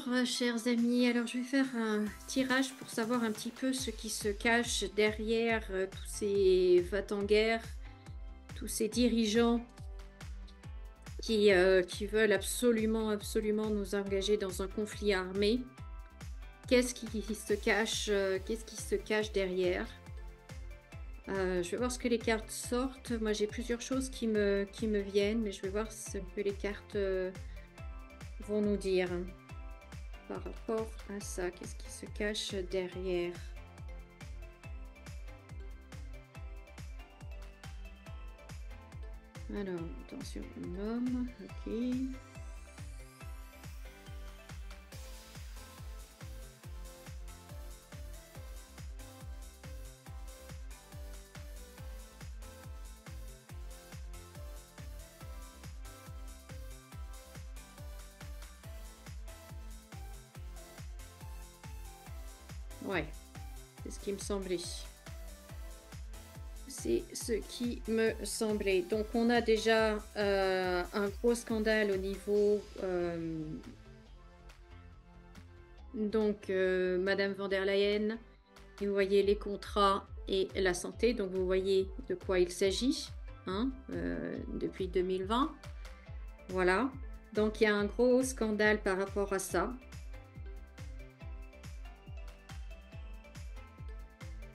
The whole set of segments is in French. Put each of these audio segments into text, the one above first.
Bonjour, chers amis. Alors, je vais faire un tirage pour savoir un petit peu ce qui se cache derrière tous ces va-t-en-guerre, tous ces dirigeants qui veulent absolument, absolument nous engager dans un conflit armé. Qu'est-ce qui se cache, qu'est-ce qui se cache derrière? Je vais voir ce que les cartes sortent. Moi, j'ai plusieurs choses qui me viennent, mais je vais voir ce que les cartes vont nous dire. Par rapport à ça, qu'est-ce qui se cache derrière? Alors, attention, un homme, ok. Ouais, c'est ce qui me semblait. C'est ce qui me semblait. Donc, on a déjà un gros scandale au niveau Madame van der Leyen. Et vous voyez les contrats et la santé. Donc, vous voyez de quoi il s'agit hein, depuis 2020. Voilà. Donc, il y a un gros scandale par rapport à ça.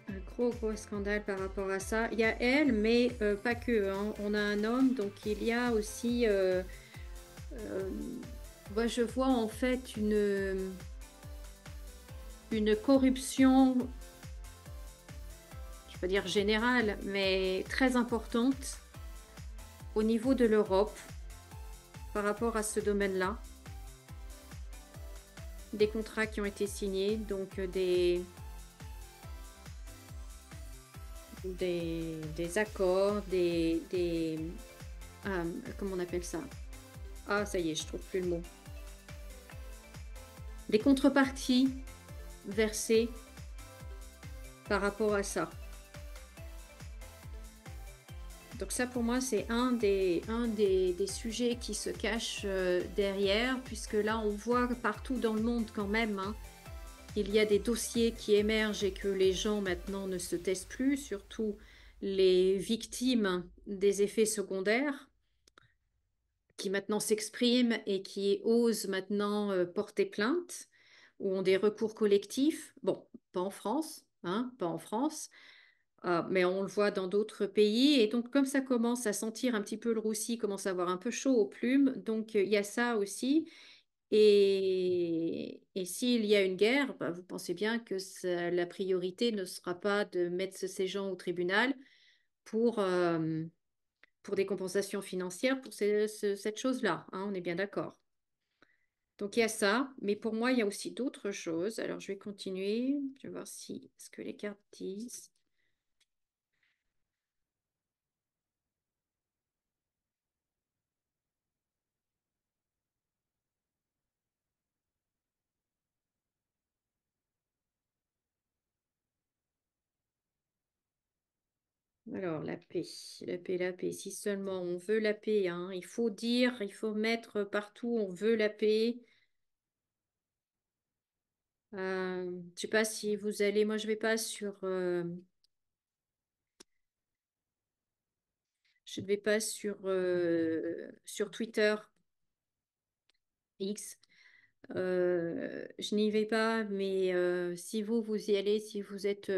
Un gros scandale par rapport à ça. Il y a elle, mais pas que. Hein. On a un homme, donc il y a aussi... moi, je vois en fait une corruption, je ne vais pas dire générale, mais très importante au niveau de l'Europe par rapport à ce domaine-là. Des contrats qui ont été signés, donc des accords, comment on appelle ça? Ah, ça y est, je trouve plus le mot. Des contreparties versées par rapport à ça. Donc ça, pour moi, c'est un des sujets qui se cache derrière, puisque là, on voit partout dans le monde quand même, hein, il y a des dossiers qui émergent et que les gens maintenant ne se taisent plus, surtout les victimes des effets secondaires, qui maintenant s'expriment et qui osent maintenant porter plainte ou ont des recours collectifs. Bon, pas en France, hein, pas en France, mais on le voit dans d'autres pays. Et donc, comme ça commence à sentir un petit peu le roussi, commence à avoir un peu chaud aux plumes, donc il y a ça aussi. Et s'il y a une guerre, bah, vous pensez bien que la priorité ne sera pas de mettre ces gens au tribunal pour, euh, pour des compensations financières pour cette chose-là, hein, on est bien d'accord. Donc il y a ça, mais pour moi, il y a aussi d'autres choses. Alors je vais continuer, je vais voir si ce que les cartes disent. Alors la paix, la paix, la paix. Si seulement on veut la paix, hein, il faut dire, il faut mettre partout, on veut la paix. Je sais pas si vous allez, moi je vais pas je ne vais pas sur Twitter X. Je n'y vais pas, mais si vous y allez, si vous êtes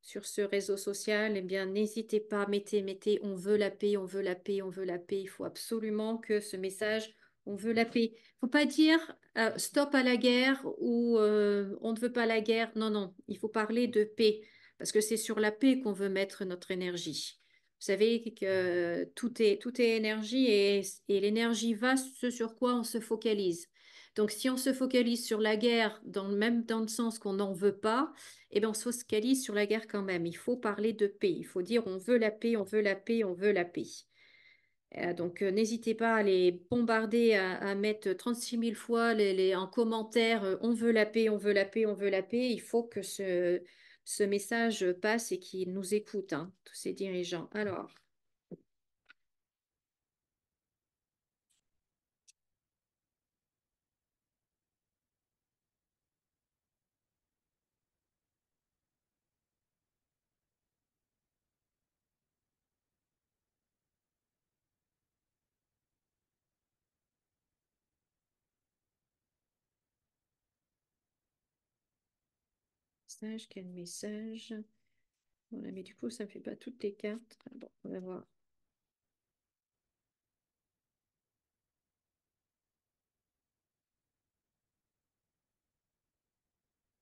sur ce réseau social, eh bien, n'hésitez pas, mettez, on veut la paix, on veut la paix, on veut la paix. Il faut absolument que ce message, on veut la paix. Il faut pas dire stop à la guerre ou on ne veut pas la guerre. Non, non, il faut parler de paix, parce que c'est sur la paix qu'on veut mettre notre énergie. Vous savez que tout est énergie et l'énergie va ce sur quoi on se focalise. Donc, si on se focalise sur la guerre, même dans le sens qu'on n'en veut pas, eh bien, on se focalise sur la guerre quand même. Il faut parler de paix. Il faut dire on veut la paix, on veut la paix, on veut la paix. Donc, n'hésitez pas à les bombarder, à mettre 36 000 fois en commentaire on veut la paix, on veut la paix, on veut la paix. Il faut que ce message passe et qu'ils nous écoutent, hein, tous ces dirigeants. Alors, quel message. Voilà, mais du coup, ça ne fait pas toutes les cartes. Ah bon, on va voir.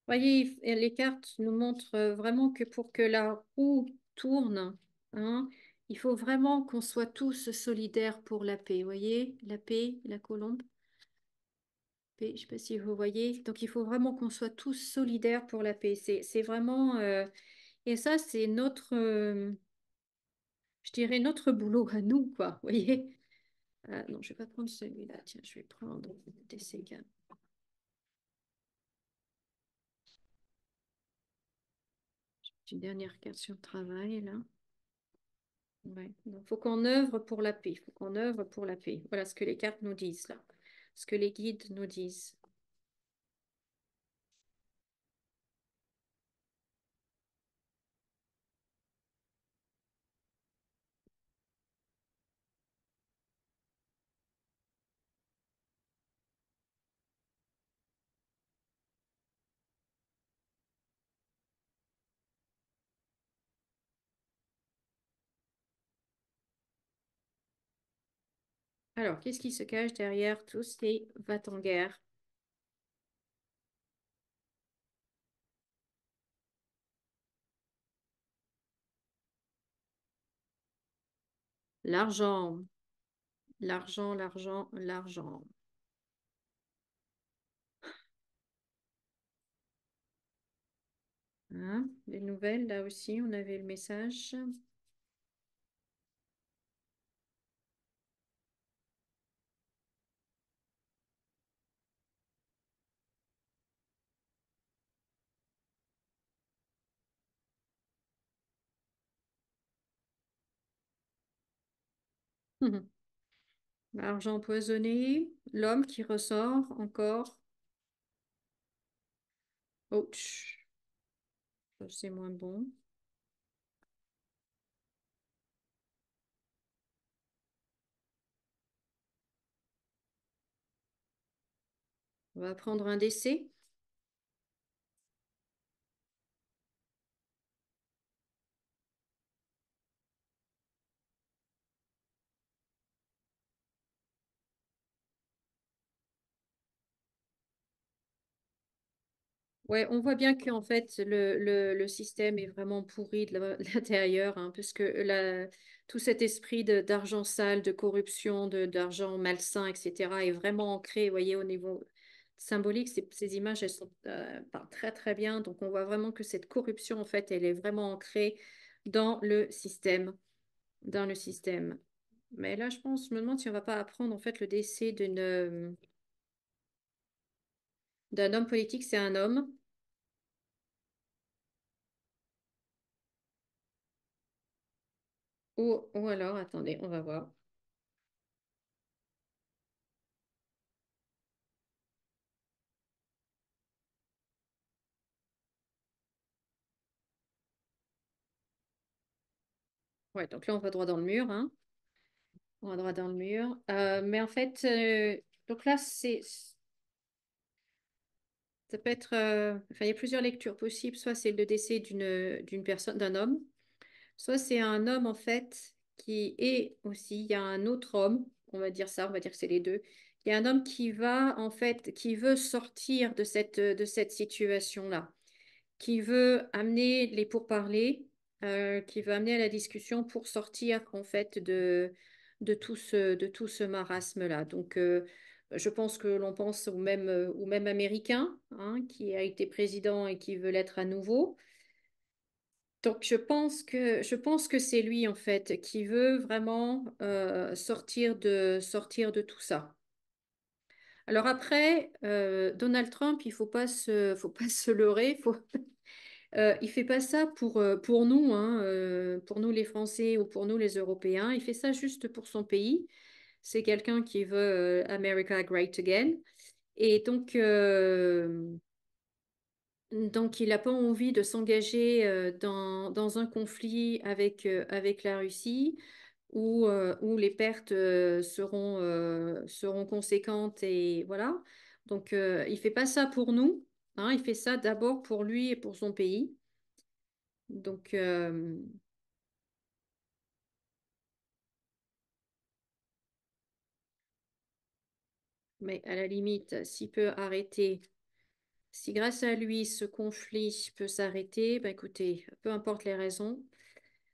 Voyez, les cartes nous montrent vraiment que pour que la roue tourne, hein, il faut vraiment qu'on soit tous solidaires pour la paix. Voyez, la paix, la colombe. Paix, je ne sais pas si vous voyez. Donc, il faut vraiment qu'on soit tous solidaires pour la paix. C'est vraiment... et ça, c'est notre, je dirais, notre boulot à nous, quoi. Vous voyez? Non, je ne vais pas prendre celui-là. Tiens, je vais prendre DCK. Une dernière carte sur le travail, là. Ouais. Donc, faut qu'on œuvre pour la paix. Il faut qu'on œuvre pour la paix. Voilà ce que les cartes nous disent, là. Ce que les guides nous disent. Alors, qu'est-ce qui se cache derrière tous ces va-t-en-guerre? L'argent, l'argent, l'argent, l'argent. Hein? Les nouvelles, là aussi, on avait le message. L'argent empoisonné, l'homme qui ressort encore. Ouch, ça, c'est moins bon. On va prendre un décès. Ouais, on voit bien qu'en fait, le système est vraiment pourri de l'intérieur, hein, parce que tout cet esprit d'argent sale, de corruption, d'argent malsain, etc., est vraiment ancré, vous voyez, au niveau symbolique. Ces images, elles sont pas très, très bien. Donc, on voit vraiment que cette corruption, en fait, elle est vraiment ancrée dans le système, dans le système. Mais là, je pense, je me demande si on va pas apprendre, en fait, le décès d'un homme politique. C'est un homme. Ou alors, attendez, on va voir. Ouais, donc là, on va droit dans le mur, hein. On va droit dans le mur. Mais en fait, donc là, ça peut être, enfin, il y a plusieurs lectures possibles. Soit c'est le décès d'une personne, d'un homme, soit c'est un homme, en fait, qui est aussi, il y a un autre homme, on va dire ça, on va dire que c'est les deux. Il y a un homme qui va, en fait, qui veut sortir de cette situation-là, qui veut amener les pourparlers, qui veut amener à la discussion pour sortir en fait de tout ce marasme-là. Donc, je pense que l'on pense au même Américain, hein, qui a été président et qui veut l'être à nouveau. Donc, je pense que c'est lui en fait qui veut vraiment sortir de tout ça. Alors après, Donald Trump, il faut pas se leurrer, il fait pas ça pour nous, hein, pour nous les Français ou pour nous les Européens. Il fait ça juste pour son pays. C'est quelqu'un qui veut America Great Again. Et donc il n'a pas envie de s'engager dans un conflit avec la Russie où les pertes seront conséquentes et voilà. Donc il fait pas ça pour nous. Hein, il fait ça d'abord pour lui et pour son pays. Donc, mais à la limite, s'il peut arrêter, si grâce à lui ce conflit peut s'arrêter, bah écoutez, peu importe les raisons,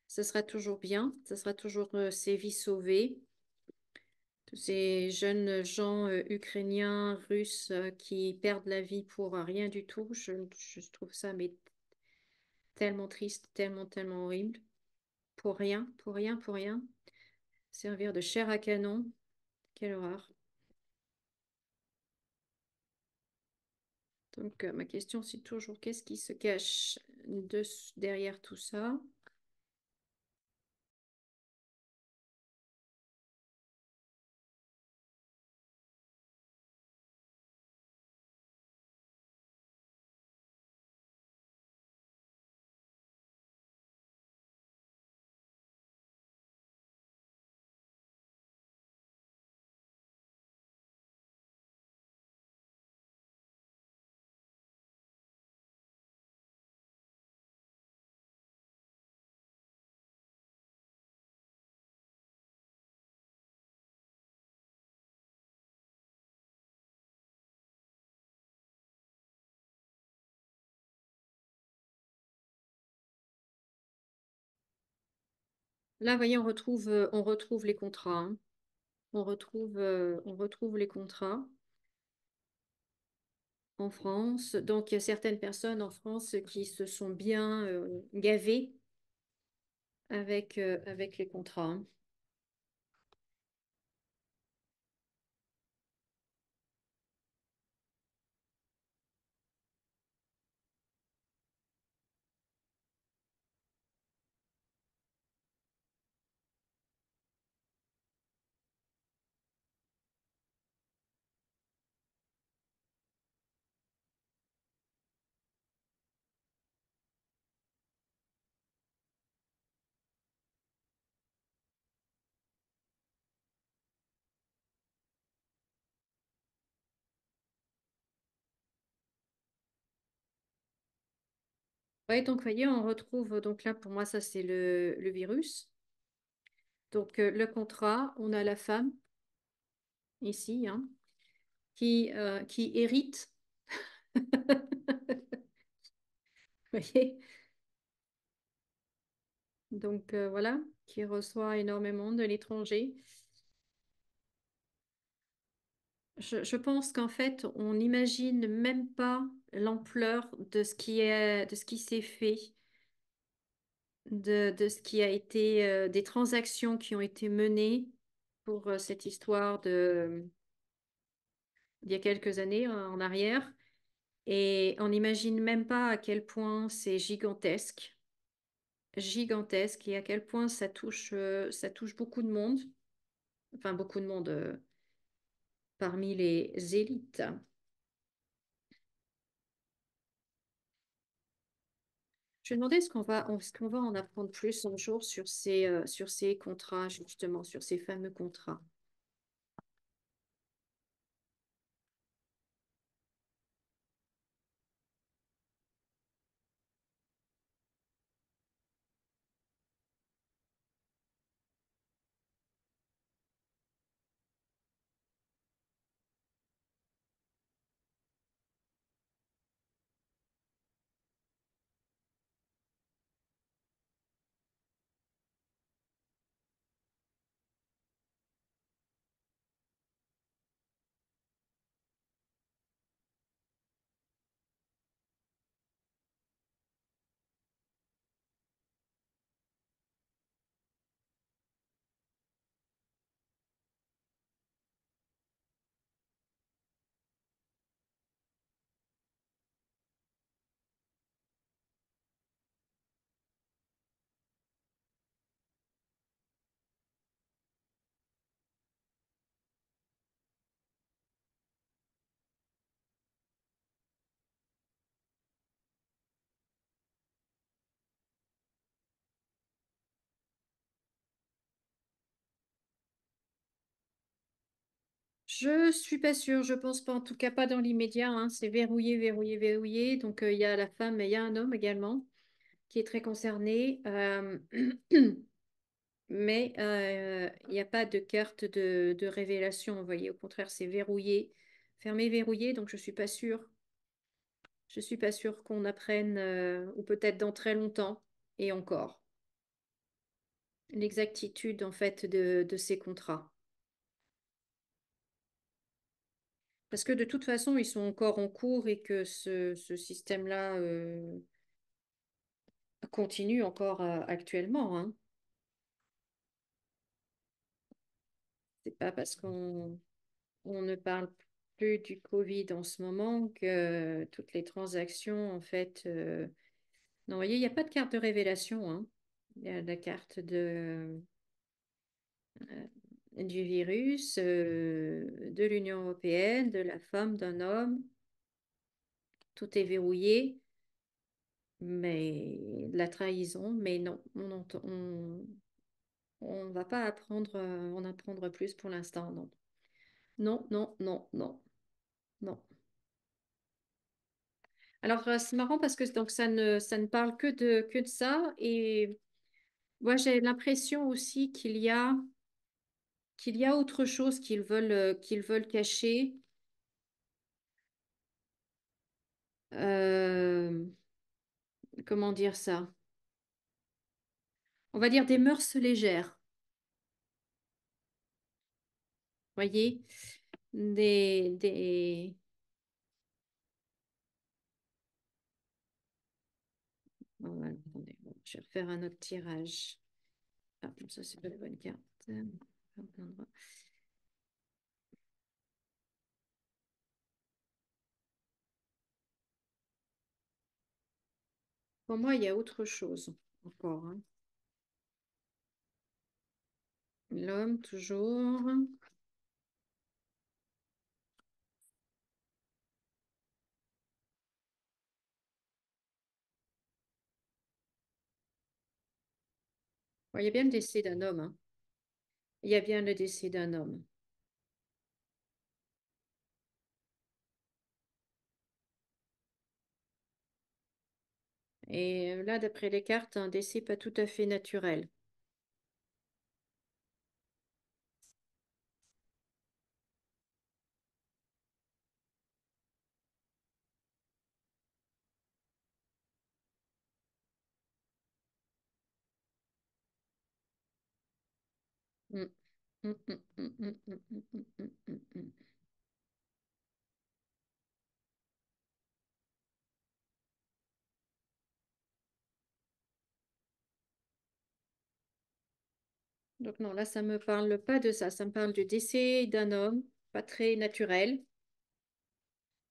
ce sera toujours bien, ce sera toujours ses vies sauvées. Tous ces jeunes gens ukrainiens, russes qui perdent la vie pour rien du tout, je trouve ça mais tellement triste, tellement, tellement horrible. Pour rien, pour rien, pour rien. Servir de chair à canon, quelle horreur. Donc, ma question, c'est toujours qu'est-ce qui se cache derrière tout ça? Là, voyez, on retrouve les contrats, hein. On retrouve les contrats en France. Donc, il y a certaines personnes en France qui se sont bien gavées avec les contrats, hein. Ouais, donc, voyez, on retrouve, donc là, pour moi, ça, c'est le virus. Donc, le contrat, on a la femme ici, hein, qui hérite. Vous voyez? Donc, voilà, qui reçoit énormément de l'étranger. Je pense qu'en fait, on n'imagine même pas l'ampleur de ce qui s'est fait, de ce qui a été, des transactions qui ont été menées pour cette histoire d'il y a quelques années en arrière. Et on n'imagine même pas à quel point c'est gigantesque, gigantesque, et à quel point ça touche beaucoup de monde, enfin beaucoup de monde parmi les élites. Je me demandais est-ce qu'on va en apprendre plus un jour sur ces contrats, justement, sur ces fameux contrats. Je suis pas sûre, je pense pas, en tout cas pas dans l'immédiat, hein. C'est verrouillé, verrouillé, verrouillé. Donc il y a la femme, mais il y a un homme également qui est très concerné. Mais il n'y a pas de carte de révélation, vous voyez. Au contraire, c'est verrouillé, fermé, verrouillé. Donc je suis pas sûre. Je suis pas sûre qu'on apprenne, ou peut-être dans très longtemps, et encore, l'exactitude en fait de ces contrats. Parce que de toute façon, ils sont encore en cours et que ce système-là continue encore actuellement, hein. C'est pas parce qu'on ne parle plus du Covid en ce moment que toutes les transactions, en fait. Non, vous voyez, il n'y a pas de carte de révélation, hein. Il y a la carte euh, du virus, de l'Union européenne, de la femme, d'un homme. Tout est verrouillé, mais la trahison, mais non, on va pas apprendre, en apprendre plus pour l'instant, non. Non, non, non, non, non. Alors, c'est marrant parce que donc, ça ne parle que de ça. Et moi, j'ai l'impression aussi qu'il y a autre chose qu'ils veulent cacher. Euh, comment dire ça? On va dire des mœurs légères, voyez? Des... Oh, voilà, attendez, bon, je vais refaire un autre tirage. Ah, ça, c'est pas la bonne carte. Pour moi, il y a autre chose encore, hein. L'homme, toujours. Bon, il y a bien le décès d'un homme, hein. Il y a bien le décès d'un homme. Et là, d'après les cartes, un décès pas tout à fait naturel. Mm. Mm, mm, mm, mm, mm, mm, mm, mm, mm, mm. Donc non, là, ça me parle pas de ça. Ça me parle du décès d'un homme, pas très naturel,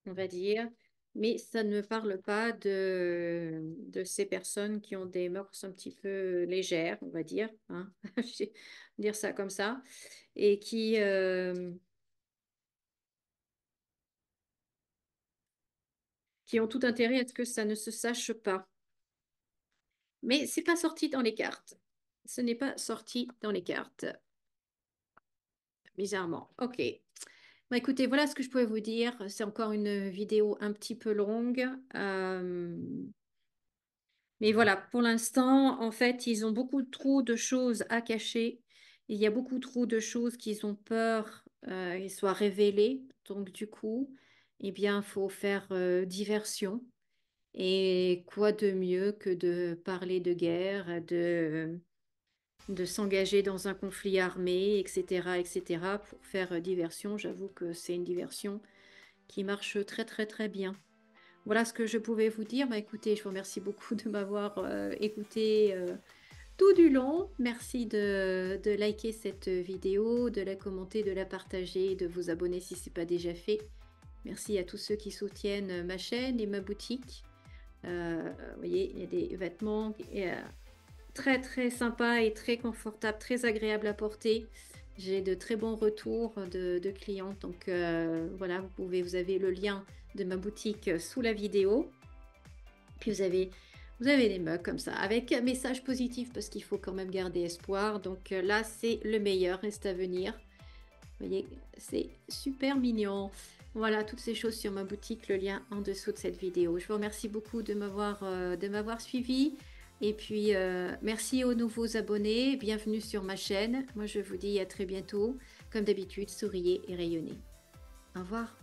on va dire. Mais ça ne me parle pas de ces personnes qui ont des mœurs un petit peu légères, on va dire, hein. Je vais dire ça comme ça. Et qui ont tout intérêt à ce que ça ne se sache pas. Mais c'est pas sorti dans les cartes. Ce n'est pas sorti dans les cartes, bizarrement. Ok. Bah, écoutez, voilà ce que je pouvais vous dire. C'est encore une vidéo un petit peu longue. Mais voilà, pour l'instant, en fait, ils ont beaucoup trop de choses à cacher. Il y a beaucoup trop de choses qu'ils ont peur qu'ils soient révélées. Donc, du coup, eh bien, il faut faire diversion. Et quoi de mieux que de parler de guerre, de s'engager dans un conflit armé, etc., etc., pour faire diversion. J'avoue que c'est une diversion qui marche très, très, très bien. Voilà ce que je pouvais vous dire. Bah, écoutez, je vous remercie beaucoup de m'avoir écouté tout du long. Merci de liker cette vidéo, de la commenter, de la partager, de vous abonner si ce n'est pas déjà fait. Merci à tous ceux qui soutiennent ma chaîne et ma boutique. Vous voyez, il y a des vêtements très très sympas et très confortables, très agréables à porter. J'ai de très bons retours de clients. Donc voilà, vous avez le lien de ma boutique sous la vidéo. Puis vous avez des mugs comme ça, avec un message positif parce qu'il faut quand même garder espoir. Donc là, c'est le meilleur, reste à venir. Vous voyez, c'est super mignon. Voilà, toutes ces choses sur ma boutique, le lien en dessous de cette vidéo. Je vous remercie beaucoup de m'avoir suivi. Et puis, merci aux nouveaux abonnés. Bienvenue sur ma chaîne. Moi, je vous dis à très bientôt. Comme d'habitude, souriez et rayonnez. Au revoir.